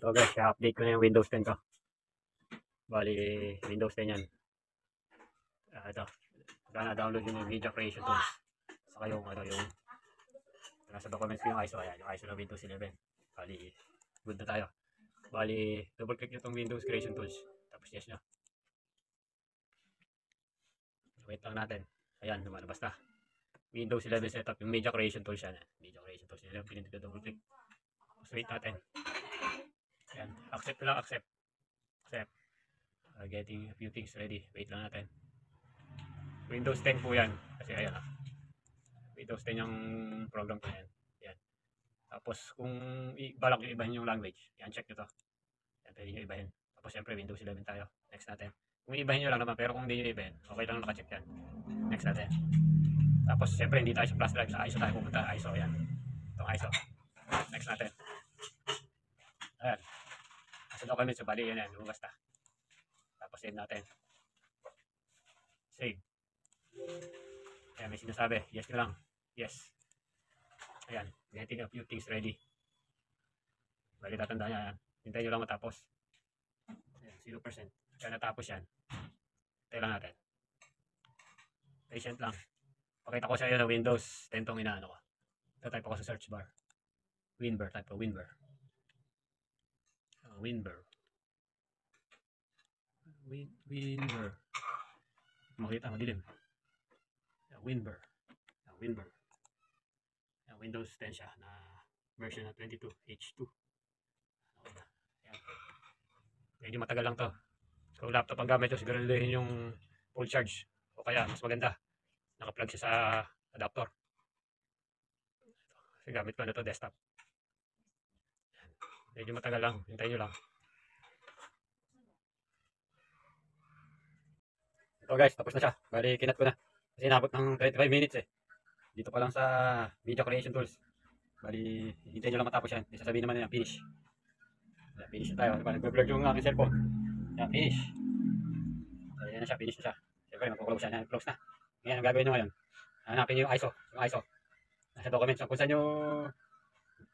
Ito guys, update ko na yung Windows 10 ko. Bali, Windows 10 yan. Ito. Sana download yung media creation tools. Saka yung, yung nasa documents ko yung ISO. Ayan, yung ISO ng Windows 11. Bali, good na tayo. Bali, double click nyo itong Windows creation tools. Tapos yes nyo. Wait lang natin. Ayan, lumalabas na. Windows 11 setup, yung media creation tools yan. Media creation tools. Yan yung pinindot ko double click. Tapos wait natin. Ayan, accept lang, accept. Accept. Getting a few things ready. Wait lang natin. Windows 10 po yan. Kasi ayan Windows 10 yung program ko yan. Yan. Tapos kung balak nyo ibahin yung language, yan, check nyo to. Yan, pwede nyo ibahin. Tapos syempre Windows 11 tayo. Next natin. Kung ibahin nyo lang naman, pero kung hindi nyo ibahin, okay lang nakacheck yan. Next natin. Tapos syempre hindi tayo sa flash drive. Sa ISO tayo pupunta. ISO, yan. Itong ISO. Next natin. Ayan. Sa documents, so bali yan yan. Lumabas na. Tapos save natin. Save. Ayan, may sinasabi. Yes nyo lang. Yes. Ayan. Getting a few things ready. Bali, tatandaan nyo. Ayan. Hintayin nyo lang matapos. Ayan, 0%. Kaya natapos yan. Hintayin lang natin. Patient lang. Pakita ko sa iyo na Windows 10 tong inaano ko. Type ako sa search bar. Winber. Type ko Winber. Winber. Winber. Makita, madilim. Winber. Winber. Windows 10 siya na version na 22 H2. Okay na. Ayan. Medyo matagal lang to. Kung laptop ang gamit nyo, siguraduhin yung full charge. O kaya, mas maganda, naka-plug siya sa adapter. Kasi gamit ko na to desktop. Medyo matagal lang. Hintayin nyo lang. Ito guys, tapos na siya. Bali, kinat ko na. Kasi inabot ng 25 minutes eh. Dito pa lang sa video creation tools. Bali, hintayin nyo lang matapos yan. Sasabihin naman na yan, finish. Finish na tayo. Diba, nag-blur yung aking cellphone. Yan, finish. Ayan na siya, finish na siya. Siyempre, magpo-close yan. Close na. Ngayon, ang gagawin nyo ngayon, hanapin nyo yung ISO. Yung ISO. Nasa documents. Kung saan nyo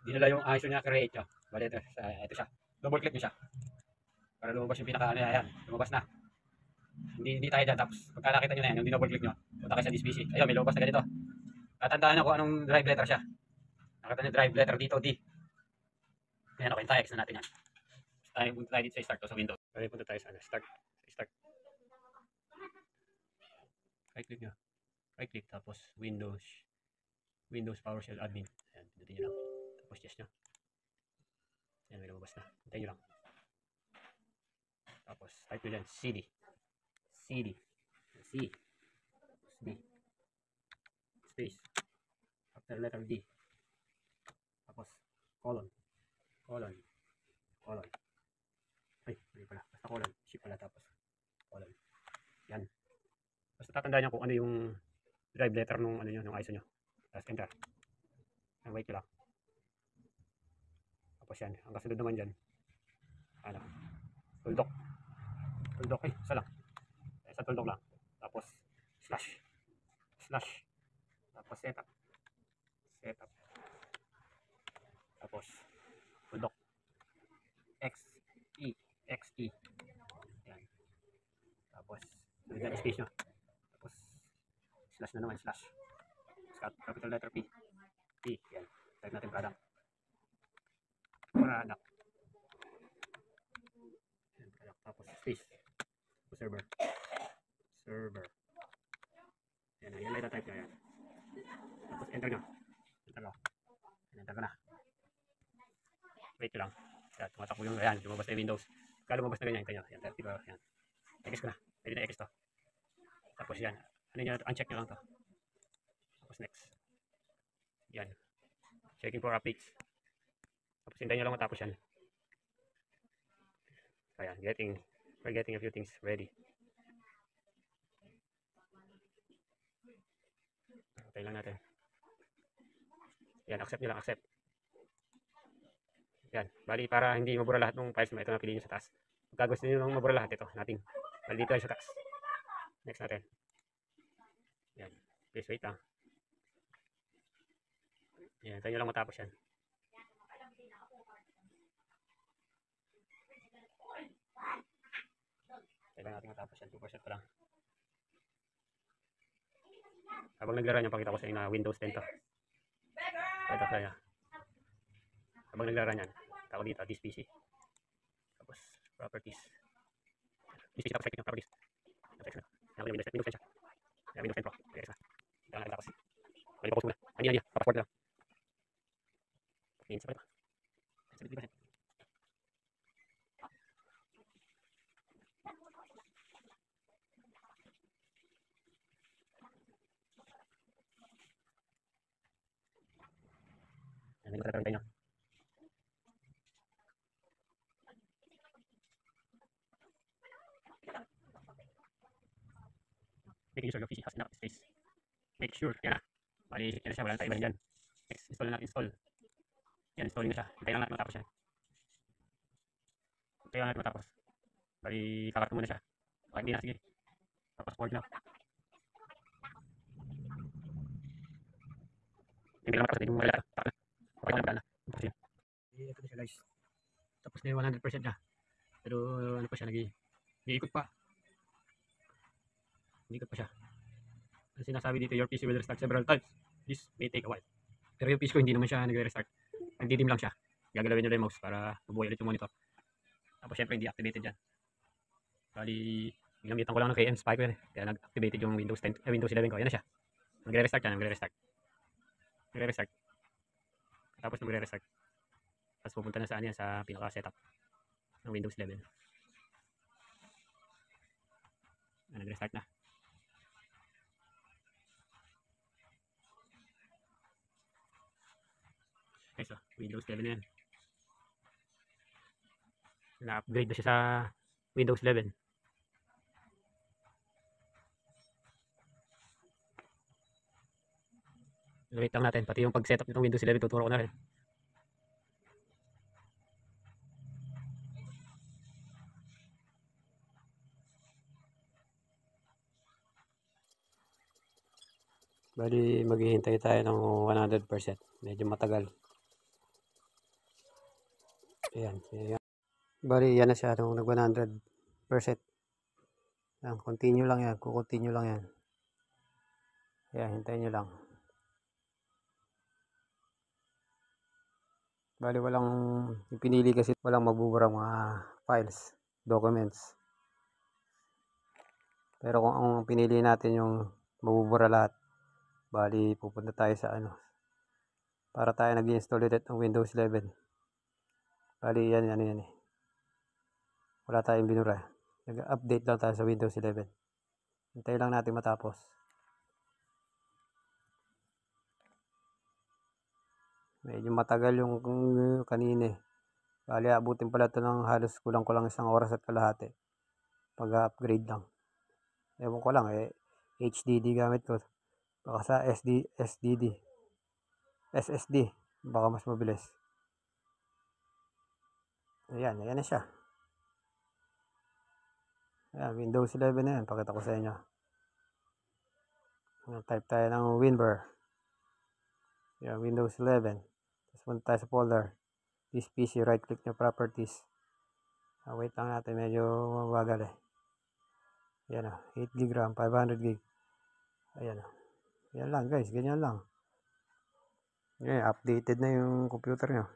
dinala yung ISO niya, create nyo. Bali, ito siya. Double click nyo siya. Para lumabas yung pinaka-ano yan. Ayan, lumabas na. Hindi tayo dyan. Tapos, pagka nakita nyo na yan, yung double click nyo, punta kayo sa this PC. Ayun, may lumabas na ganito. Tatandaan nyo kung anong drive letter siya. Nakita nyo drive letter dito, D. Ayan, okay tayo. X na natin yan. Punta tayo dito sa start o sa Windows. Bali, punta tayo sa start. Start. Right click nyo. Right click, tapos Windows PowerShell Admin. Ayan, pindutin nyo lang. Tapos yes nyo. Ayan, may lumabas na. Hintayin nyo lang. Tapos type nyo dyan, CD. C. D. Space. After letter D. Tapos colon. Ay, mali pala. Basta colon. Shift pala tapos colon. Yan. Basta tatandaan nyo kung ano yung drive letter nung ano nyo, nung ISO nyo. Tapos enter. Yan, wait nyo lang. Tapos yan. Ang kasunod naman dyan. Ano? Tuldok. Isa lang. Sa tuldok lang. Tapos slash. Tapos setup. Tapos tuldok. XE. Yan. Tapos dyan space nyo. Tapos slash na naman. Slash. Capital letter P. Yan. Type natin product. Tapos space. Server. Yan lang itatype nyo yan. Tapos enter nyo. Enter ko na. Wait lang. Yan, tumatakbo yung yan. Lumabas na yung Windows. Kaya lumabas na ganyan. Ito nyo. Yan, 30 ko. Yan. X ko na. Pwede na X to. Tapos yan. Ano nyo? Uncheck nyo lang to. Tapos next. Yan. Checking for updates. Tapos hintayin nyo lang matapos yan. Ayan. We're getting a few things ready. Okay lang natin. Yan, accept nyo lang, accept. Yan, bali para hindi mabura lahat ng files mo, ito na piliin nyo sa taas. Pagka gusto nyo lang mabura lahat, ito, natin. Bali dito ay sa taas. Next natin. Yan, please wait lang. Yan, tayo nyo lang matapos yan. Hintay natin matapos yan. 2% pa lang. Habang naglaro niya, pakita ko sa inyo na Windows 10 to. Pakita ko sa inyo. Habang naglaro niyan, tao dito, this PC. Tapos, properties. This PC, tapos check nyo, properties. Tapos, check nyo. Yan ako yung Windows 10 siya. Yan, Windows 10 Pro. Okay, isa. Yan lang tapos. Balik pa post muna. Hindi, papasword na lang. Okay, isa pa ito. 73%. Yan, hindi ko talaga nyo. Making sure your PC has enough space. Make sure, yan na. Bali, yan na siya, wala na tayo iba dyan. Next, install na lang, install. Yan, installing na siya. Hintayin lang natin matapos yan. Hintayin lang natin matapos. Bali, kakat muna siya. Okay, hindi na, sige. Tapos, forward na. Hindi lang matapos, hindi mo malala. Okay na, magana. Tapos yan. Ito na siya, guys. Tapos na yung 100% niya. Pero, ano pa siya, nag-iikot pa. Nag-iikot pa siya. Ang sinasabi dito, your PC will restart several times. This may take a while. Pero yung PC ko, hindi naman siya nagre-restart. Nagdidim lang siya. Gagalawin nyo lang yung mouse para mabuhay ulit yung monitor. Tapos syempre, hindi activated yan. Bali, ginamitan ko lang ng KM Spy ko yan eh. Kaya nag-activated yung Windows 10, Windows 11 ko. Yan na siya. Nagre-restart yan, nagre-restart. Nagre-restart. Tapos nagre-restart. Tapos pupunta na saan yan, sa pinaka-setup ng Windows 11. Nagre-restart na. Okay, so Windows 11 na yan. Na-upgrade na siya sa Windows 11. Wait lang natin, pati yung pag-setup nitong Windows 11 tuturo ko na rin. Bali, maghihintay tayo ng 100%. Medyo matagal. Ayan. Bali, yan na siya nung nag 100%. Ayan, continue lang yan. Kukontinue lang yan. Ayan, hintayin nyo lang. Bali, walang pinili kasi walang magbuburang mga files, documents. Pero kung ang pinili natin yung mabubura lahat, bali, pupunta tayo sa ano. Para tayo nag-install ulit ng Windows 11. Bali, yan eh. Wala tayong binura. Nag-update lang tayo sa Windows 11. Hintayin lang natin matapos. Medyo matagal yung kanina eh. Bali, abutin pala ito ng halos kulang-kulang 1 oras at kalahati. Pag-upgrade lang. Ewan ko lang eh. HDD gamit ko. Baka sa SSD. Baka mas mabilis. Ayan na siya. Ayan, Windows 11 na yan. Pakita ko sa inyo. Type tayo ng WinBer. Ayan, Windows 11. Tapos punta tayo sa folder. This PC, right click nyo properties. Wait lang natin. Medyo mabagal eh. Ayan o. 8GB RAM, 500GB. Ayan o. Yan lang guys. Ganyan lang. Ayan, updated na yung computer nyo.